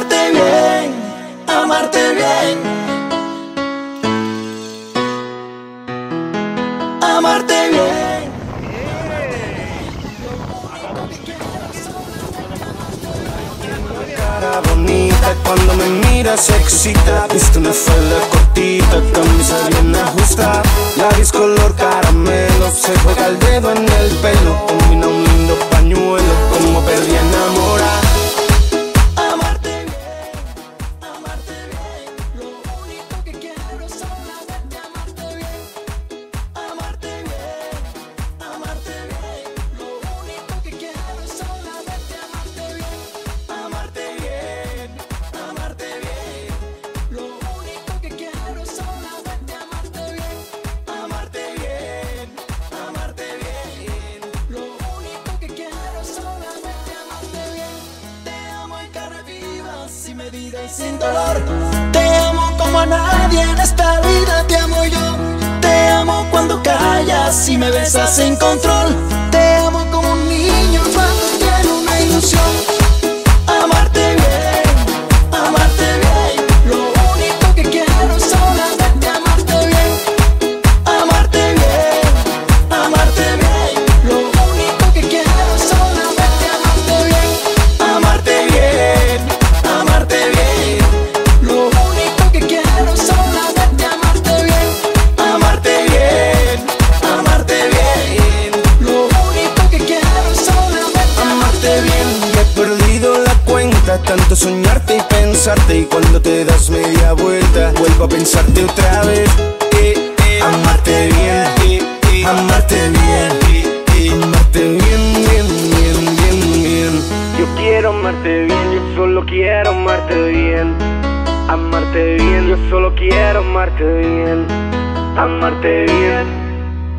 amarte bien, amarte bien, amarte bien. Cara bonita, cuando me miras se excita. Viste una falda cortita, camisa bien ajustada, labios color caramelo, se juega el dedo en el pelo, combina un lindo pañuelo, como perdí enamorada. Amarte bien, lo único que quiero es solamente amarte bien. Amarte bien, lo único que quiero es solamente amarte bien. Amarte bien, lo único que quiero es solamente amarte bien. Amarte bien, lo único que quiero es solamente amarte bien. Te amo en carne viva, sin medida y sin dolor. Te amo como a nadie en esta vida te amo yo. Te amo cuando callas y me besas sin control. Te amo como un niño cuando tiene una ilusión. Amarte bien, lo único que quiero es solamente amarte bien. Amarte bien, lo único que quiero es solamente amarte bien. Amarte bien, lo único que quiero es solamente amarte bien. Amarte bien, lo único que quiero es solamente amarte bien. Me he perdido la cuenta, tanto soñarte y pensarte, y cuando te das media vuelta vuelvo a pensarte otra vez. Amarte bien, amarte bien, bien. Yo quiero amarte bien, yo solo quiero amarte bien. Amarte bien, yo solo quiero amarte bien. Amarte bien,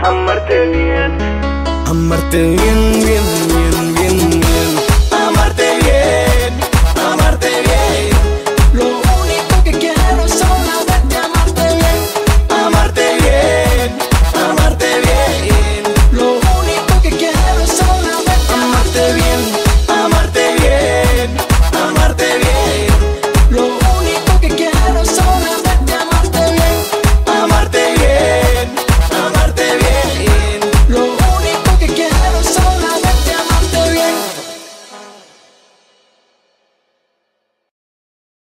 amarte bien, bien.